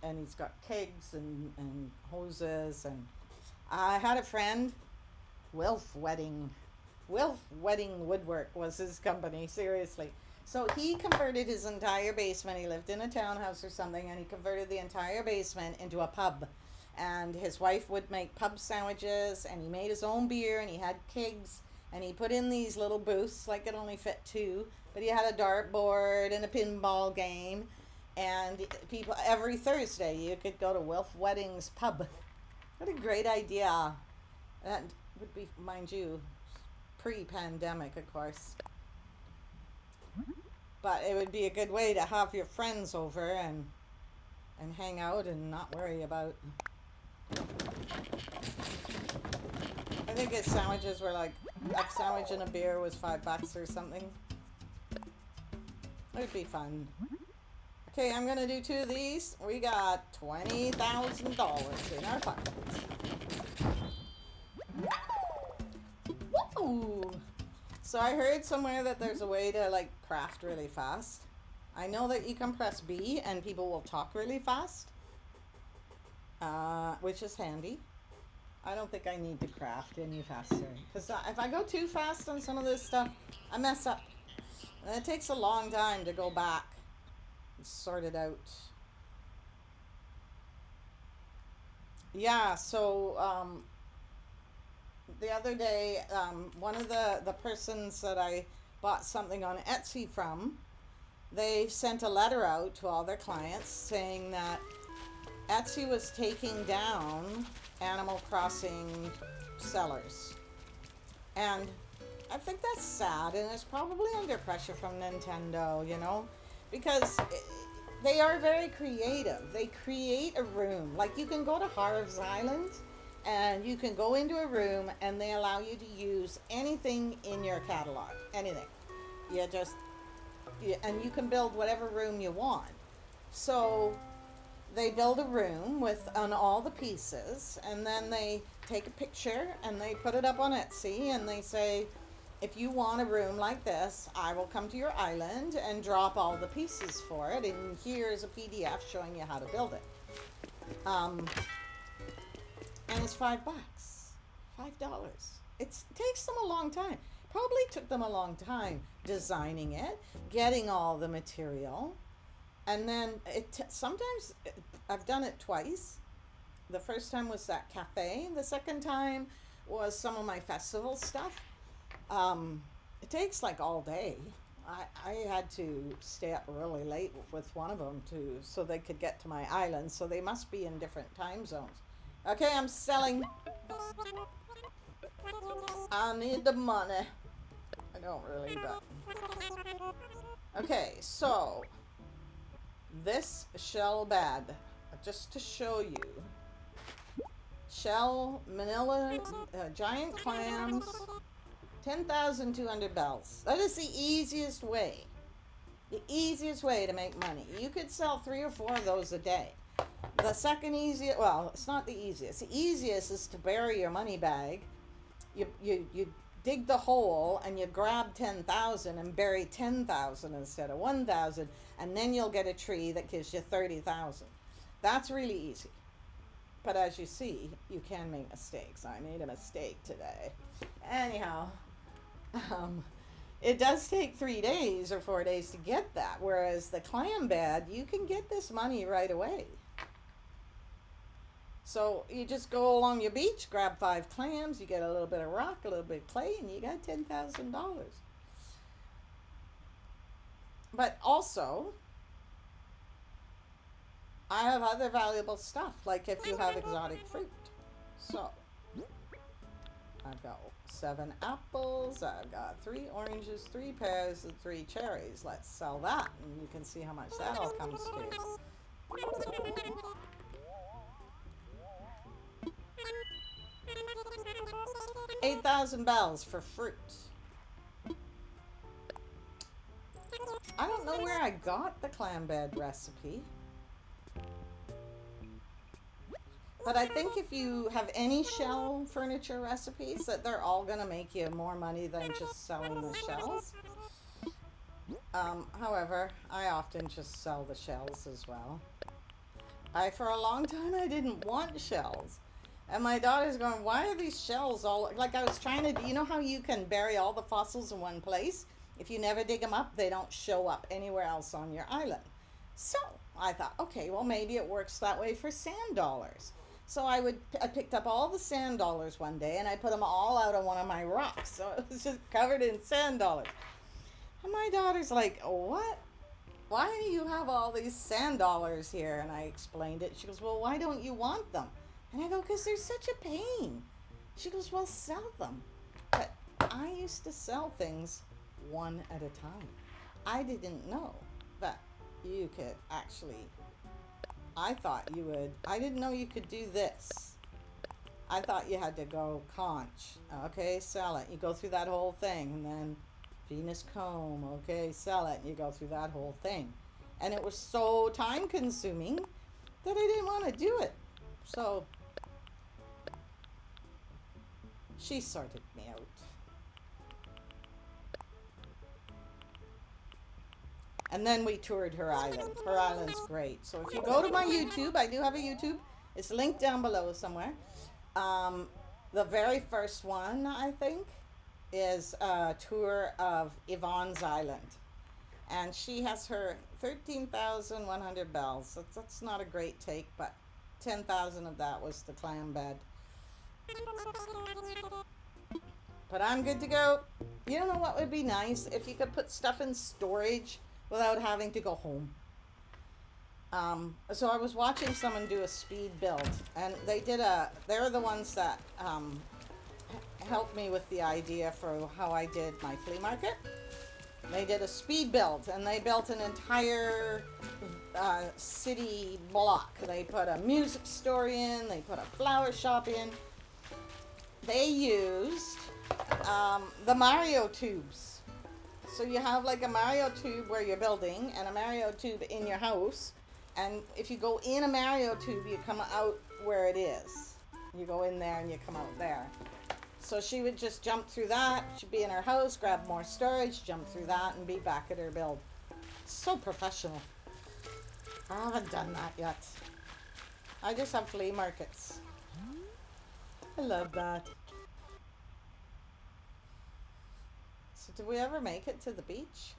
and he's got kegs and hoses. And I had a friend, Wilf Wedding Woodwork was his company, seriously. So he converted his entire basement. He lived in a townhouse or something, and he converted the entire basement into a pub. And his wife would make pub sandwiches, and he made his own beer, and he had kegs, and he put in these little booths, like it only fit two, but he had a dartboard and a pinball game, and people, every Thursday you could go to Wilf Wedding's pub. What a great idea. That would be, mind you, pre-pandemic, of course. But it would be a good way to have your friends over and hang out and not worry about. I think his sandwiches were like, a sandwich and a beer was $5 or something. It would be fun. Okay, I'm gonna do two of these. We got $20,000 in our pockets. Woo! So I heard somewhere that there's a way to like craft really fast. I know that you can press B and people will talk really fast, which is handy. I don't think I need to craft any faster, because if I go too fast on some of this stuff, I mess up. And it takes a long time to go back and sort it out. Yeah, so the other day, one of the persons that I bought something on Etsy from, they sent a letter out to all their clients saying that Etsy was taking down Animal Crossing sellers. And I think that's sad, and it's probably under pressure from Nintendo, you know, because they are very creative. They create a room. Like, you can go to Harv's Island and you can go into a room and they allow you to use anything in your catalog. Anything. And you can build whatever room you want. So they build a room on all the pieces, and then they take a picture and they put it up on Etsy, and they say, if you want a room like this, I will come to your island and drop all the pieces for it, and here's a PDF showing you how to build it. And it's $5. $5. It takes them a long time. Probably took them a long time designing it, getting all the material. And then sometimes I've done it twice. The first time was that cafe. The second time was some of my festival stuff. It takes like all day. I had to stay up really late with one of them so they could get to my island. So they must be in different time zones. Okay, I'm selling. I need the money. I don't really, but. Okay, so this shell bed, just to show you, shell, manila, giant clams, 10,200 bells. That is the easiest way to make money. You could sell 3 or 4 of those a day. The second easiest, well, it's not the easiest. The easiest is to bury your money bag. You dig the hole and you grab 10,000 and bury 10,000 instead of 1,000, and then you'll get a tree that gives you 30,000. That's really easy. But as you see, you can make mistakes. I made a mistake today. Anyhow, it does take 3 days or 4 days to get that, whereas the clam bed, you can get this money right away. So you just go along your beach, grab 5 clams, you get a little bit of rock, a little bit of clay, and you got $10,000. But also, I have other valuable stuff, like if you have exotic fruit. So, I've got 7 apples, I've got 3 oranges, 3 pears, and 3 cherries. Let's sell that, and you can see how much that all comes to. 8,000 bells for fruit. I don't know where I got the clam bed recipe. But I think if you have any shell furniture recipes, that they're all going to make you more money than just selling the shells. However, I often just sell the shells as well. For a long time, I didn't want shells. And my daughter's going, why are these shells all... Like I was trying to... You know how you can bury all the fossils in one place? If you never dig them up, they don't show up anywhere else on your island. So I thought, okay, well, maybe it works that way for sand dollars. So I picked up all the sand dollars one day, and I put them all out on one of my rocks. So it was just covered in sand dollars. And my daughter's like, what? Why do you have all these sand dollars here? And I explained it. She goes, well, why don't you want them? And I go, because they're such a pain. She goes, well, sell them. But I used to sell things one at a time. I didn't know that you could actually... I thought you would. I didn't know you could do this. I thought you had to go conch. Okay, sell it. You go through that whole thing. And then Venus comb. Okay, sell it. And you go through that whole thing. And it was so time consuming that I didn't want to do it. So she sorted me out. And then we toured her island. Her island's great. So if you go to my YouTube, I do have a YouTube. It's linked down below somewhere. The very first one, I think, is a tour of Yvonne's island. And she has her 13,100 bells. That's not a great take, but 10,000 of that was the clam bed. But I'm good to go. You know what would be nice? If you could put stuff in storage without having to go home. So I was watching someone do a speed build, and they're the ones that helped me with the idea for how I did my flea market. They did a speed build, and they built an entire city block. They put a music store in, they put a flower shop in. They used the Mario tubes. So you have like a Mario tube where you're building and a Mario tube in your house. And if you go in a Mario tube, you come out where it is. You go in there and you come out there. So she would just jump through that. She'd be in her house, grab more storage, jump through that, and be back at her build. So professional. I haven't done that yet. I just have flea markets. I love that. So did we ever make it to the beach?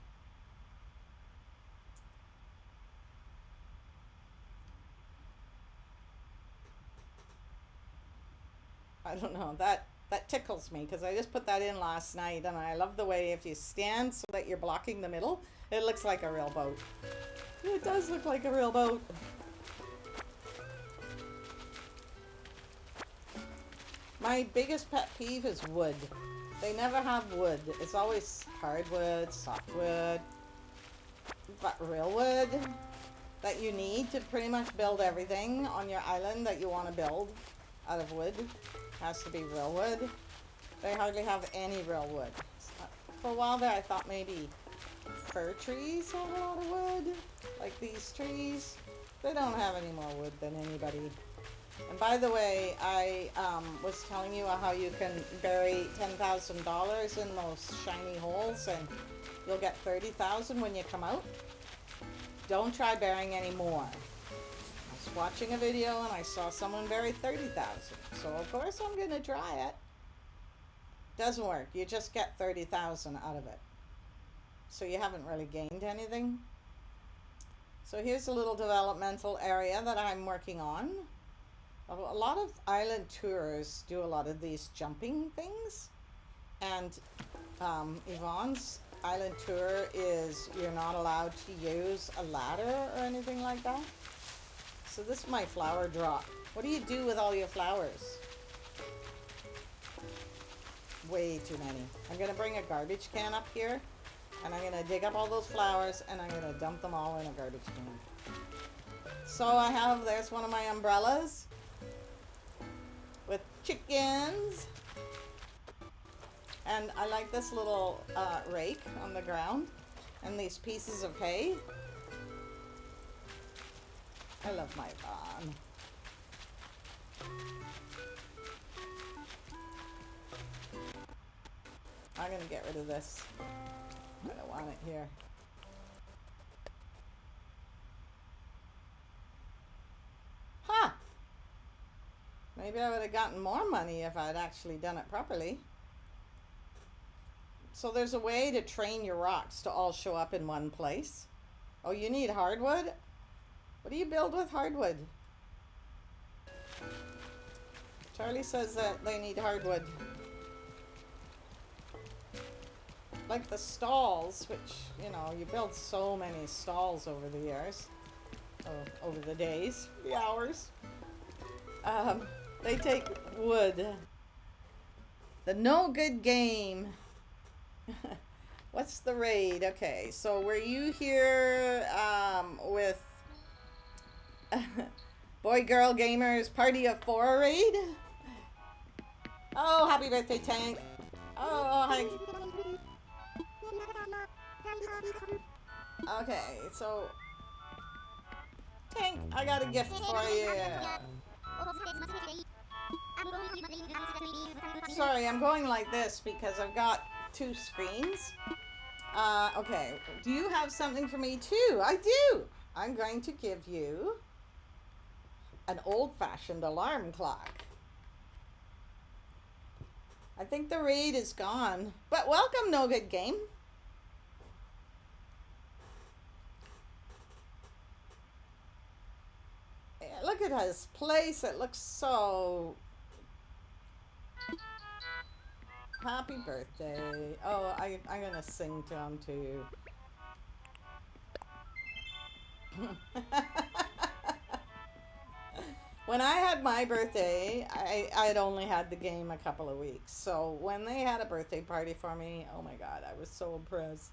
I don't know. That tickles me because I just put that in last night, and I love the way if you stand so that you're blocking the middle, it looks like a real boat. It does look like a real boat. My biggest pet peeve is wood. They never have wood. It's always hardwood, softwood, but real wood that you need to pretty much build everything on your island that you want to build out of wood has to be real wood. They hardly have any real wood. For a while there, I thought maybe fir trees have a lot of wood, like these trees. They don't have any more wood than anybody. And by the way, I was telling you how you can bury $10,000 in those shiny holes and you'll get 30,000 when you come out. Don't try burying any more. I was watching a video and I saw someone bury 30,000. So of course I'm gonna try it. Doesn't work. You just get 30,000 out of it. So you haven't really gained anything. So here's a little developmental area that I'm working on. A lot of island tours do a lot of these jumping things. And Yvonne's island tour is you're not allowed to use a ladder or anything like that. So this is my flower drop. What do you do with all your flowers? Way too many. I'm going to bring a garbage can up here. And I'm going to dig up all those flowers and I'm going to dump them all in a garbage can. So I have, there's one of my umbrellas with chickens. And I like this little rake on the ground and these pieces of hay. I love my barn. I'm going to get rid of this. I don't want it here. Huh! Maybe I would have gotten more money if I'd actually done it properly. So there's a way to train your rocks to all show up in one place. Oh, you need hardwood? What do you build with hardwood? Charlie says that they need hardwood. Like the stalls, which, you know, you build so many stalls over the years, over the days, the hours. They take wood. The no good game. What's the raid? Okay, so were you here with Boy Girl Gamers Party of 4 raid? Oh, happy birthday, Tank. Oh, hi. Okay, so Tank, I got a gift for you. Sorry, I'm going like this because I've got 2 screens. Okay, do you have something for me too? I do. I'm going to give you an old-fashioned alarm clock. I think the raid is gone, but welcome, No Good Game. Look at his place. It looks so... Happy birthday. Oh, I'm going to sing to him too. When I had my birthday, I'd only had the game a couple of weeks. So when they had a birthday party for me, oh my God, I was so impressed.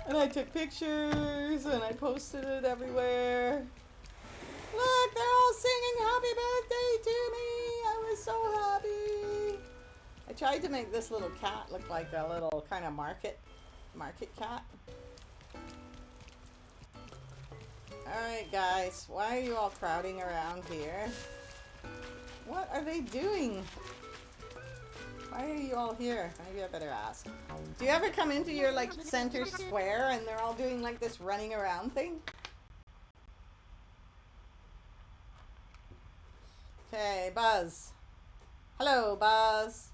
And I took pictures and I posted it everywhere. Look, they're all singing happy birthday to me. I was so happy. I tried to make this little cat look like a little kind of market cat. Alright guys, why are you all crowding around here? What are they doing? Why are you all here? Maybe I better ask. Do you ever come into your like center square and they're all doing like this running around thing? Okay, Buzz. Hello, Buzz.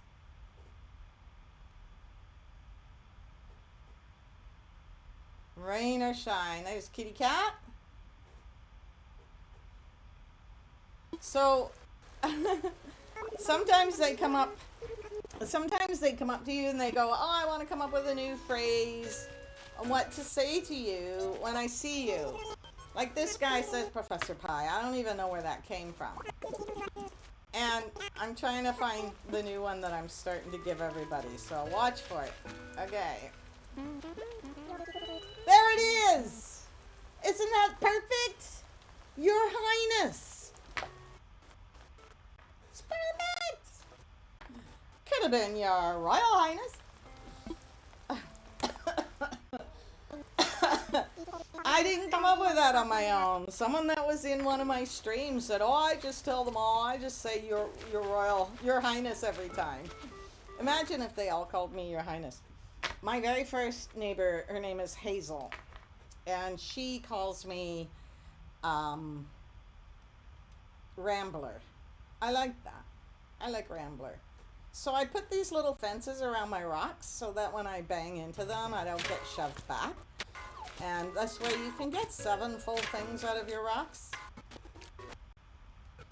Rain or shine. There's Kitty Cat. So, sometimes they come up to you and they go, oh, I want to come up with a new phrase on what to say to you when I see you. Like this guy says Professor Pie. I don't even know where that came from. And I'm trying to find the new one that I'm starting to give everybody. So watch for it. Okay. There it is! Isn't that perfect? Your Highness. It's perfect! Could have been your Royal Highness. I didn't come up with that on my own. Someone that was in one of my streams said, "Oh, I just tell them all. I just say your royal, your highness every time." Imagine if they all called me your highness. My very first neighbor, her name is Hazel, and she calls me Rambler. I like that. I like Rambler. So I put these little fences around my rocks so that when I bang into them, I don't get shoved back. And this way you can get 7 full things out of your rocks.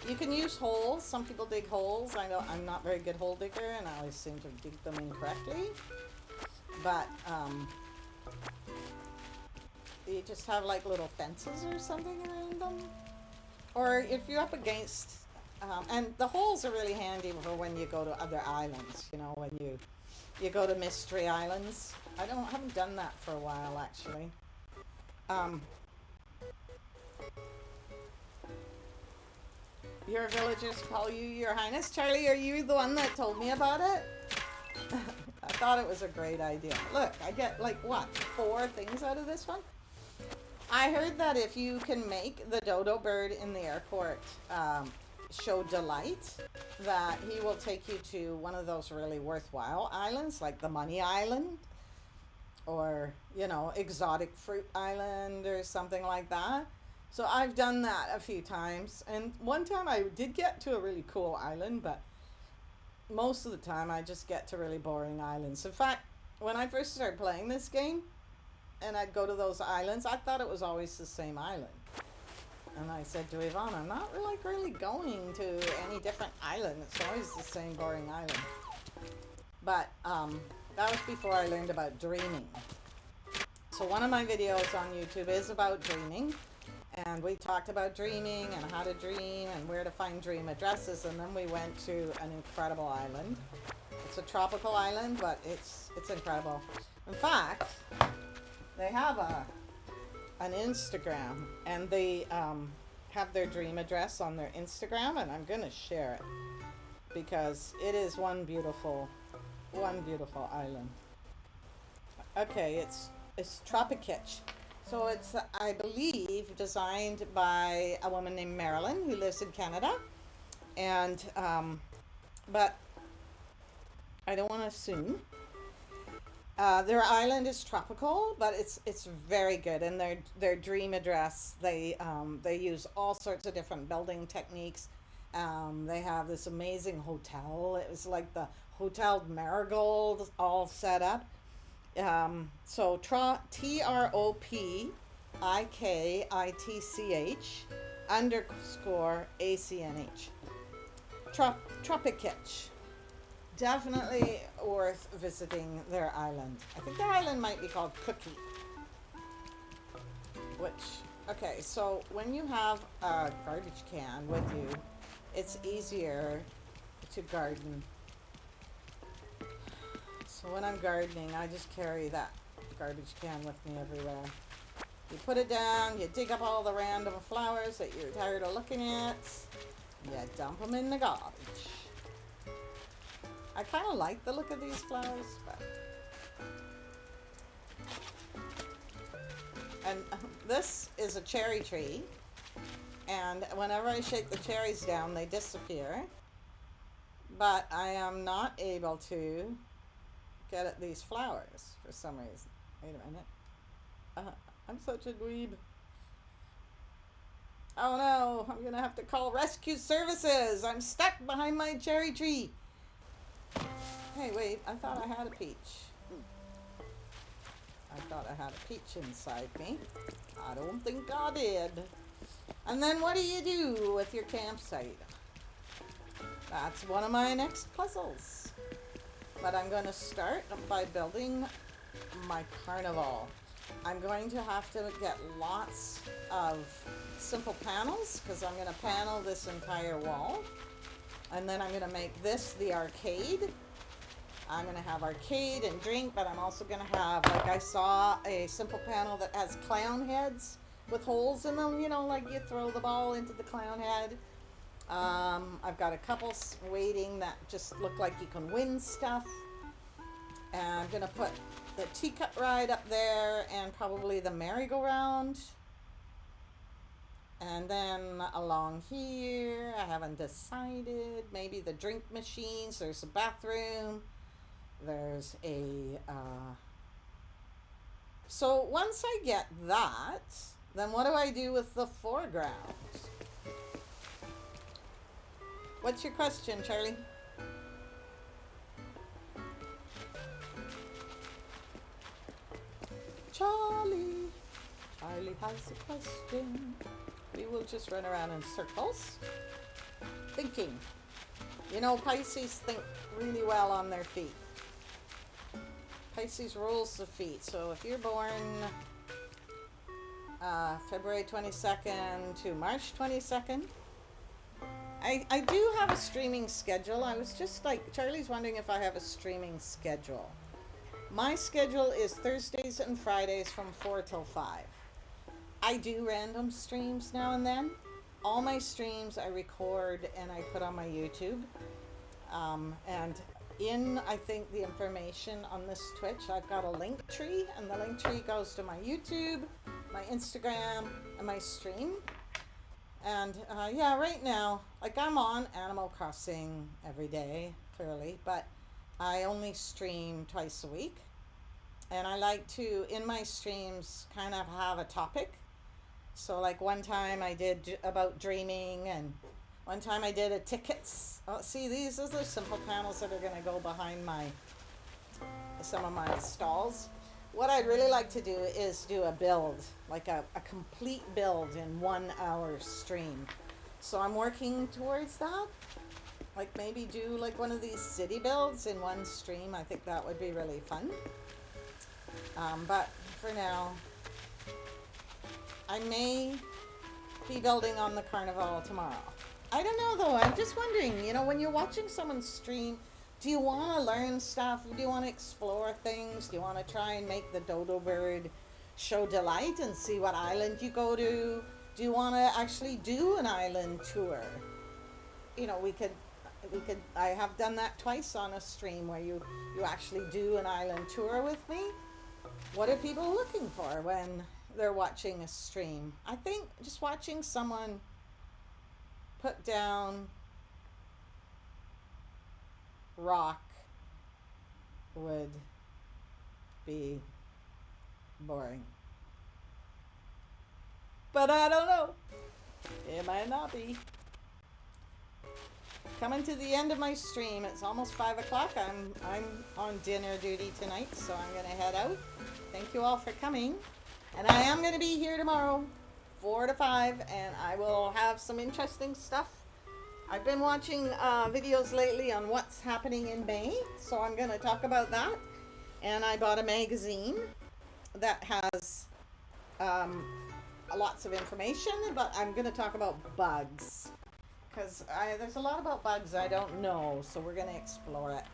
You can use holes. Some people dig holes. I know I'm not a very good hole digger and I always seem to dig them incorrectly. But you just have like little fences or something around them. Or if you're up against, and the holes are really handy for when you go to other islands, you know, when you go to mystery islands. I haven't done that for a while actually. Your villagers call you your highness. Charlie, are you the one that told me about it? I thought it was a great idea. Look, I get like what, 4 things out of this one? I heard that if you can make the dodo bird in the airport show delight, that he will take you to one of those really worthwhile islands, like the Money Island, or, you know, Exotic Fruit Island or something like that. So I've done that a few times, and one time I did get to a really cool island, but most of the time I just get to really boring islands. In fact, when I first started playing this game and I'd go to those islands, I thought it was always the same island. And I said to Yvonne, I'm not really going to any different island. It's always the same boring island. But that was before I learned about dreaming. So one of my videos on YouTube is about dreaming. And we talked about dreaming and how to dream and where to find dream addresses. And then we went to an incredible island. It's a tropical island, but it's incredible. In fact, they have an Instagram, and they have their dream address on their Instagram, and I'm gonna share it because it is one beautiful island. Okay, it's Tropicitch. So it's, I believe, designed by a woman named Marilyn who lives in Canada, and but I don't want to assume. Their island is tropical, but it's very good. And their dream address, they use all sorts of different building techniques. They have this amazing hotel. It was like the Hotel Marigold all set up. So TROPIKITCH _ACNH. Tropicitch. Definitely worth visiting their island. I think their island might be called Cookie. Okay, so when you have a garbage can with you, it's easier to garden. So when I'm gardening, I just carry that garbage can with me everywhere. You put it down, you dig up all the random flowers that you're tired of looking at, you dump them in the garbage. I kind of like the look of these flowers, but... And this is a cherry tree, and whenever I shake the cherries down, they disappear. But I am not able to get at these flowers for some reason. Wait a minute. I'm such a dweeb. Oh no, I'm gonna have to call rescue services. I'm stuck behind my cherry tree. Hey, wait, I thought I had a peach. I thought I had a peach inside me. I don't think I did. And then what do you do with your campsite? That's one of my next puzzles. But I'm going to start by building my carnival. I'm going to have to get lots of simple panels because I'm going to panel this entire wall. And then I'm going to make this the arcade. I'm going to have arcade and drink, but I'm also going to have, like I saw, a simple panel that has clown heads with holes in them, you know, like you throw the ball into the clown head. I've got a couple waiting that just look like you can win stuff. And I'm going to put the teacup ride up there and probably the merry-go-round. And then along here, I haven't decided, maybe the drink machines, there's a bathroom, there's a, so once I get that, then what do I do with the foreground? What's your question, Charlie? Charlie has a question. We will just run around in circles. Thinking. You know, Pisces think really well on their feet. Pisces rules the feet. So if you're born February 22nd to March 22nd, I do have a streaming schedule. I was just like, Charlie's wondering if I have a streaming schedule. My schedule is Thursdays and Fridays from 4 till 5. I do random streams now and then. All my streams I record and I put on my YouTube. And in, I think, the information on this Twitch, I've got a Linktree, and the Linktree goes to my YouTube, my Instagram, and my stream. And yeah, right now, like I'm on Animal Crossing every day, clearly, but I only stream twice a week. And I like to, in my streams, kind of have a topic. So like one time I did about dreaming, and one time I did a tickets. Oh, see, these are the simple panels that are going to go behind some of my stalls. What I'd really like to do is do a build, like a complete build in 1 hour stream. So I'm working towards that. Like maybe do like one of these city builds in one stream. I think that would be really fun. But for now, I may be building on the carnival tomorrow. I don't know though, I'm just wondering, you know, when you're watching someone stream, do you want to learn stuff? Do you want to explore things? Do you want to try and make the dodo bird show delight and see what island you go to? Do you want to actually do an island tour? You know, we could, I have done that twice on a stream where you actually do an island tour with me. What are people looking for when they're watching a stream? I think just watching someone put down rock would be boring. But I don't know. It might not be. Coming to the end of my stream. It's almost 5 o'clock. I'm on dinner duty tonight, so I'm going to head out. Thank you all for coming. And I am going to be here tomorrow, 4 to 5, and I will have some interesting stuff. I've been watching videos lately on what's happening in May, so I'm going to talk about that. And I bought a magazine that has lots of information, but I'm going to talk about bugs. Because there's a lot about bugs I don't know, so we're going to explore it.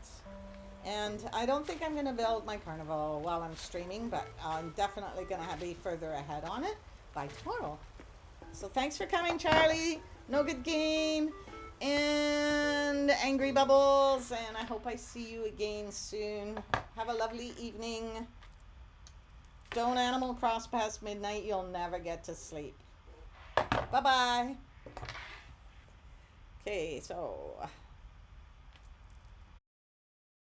And I don't think I'm going to build my carnival while I'm streaming, but I'm definitely going to be further ahead on it by tomorrow. So thanks for coming, Charlie. No Good Game and Angry Bubbles, and I hope I see you again soon. Have a lovely evening. Don't Animal Cross past midnight. You'll never get to sleep. Bye-bye. Okay, so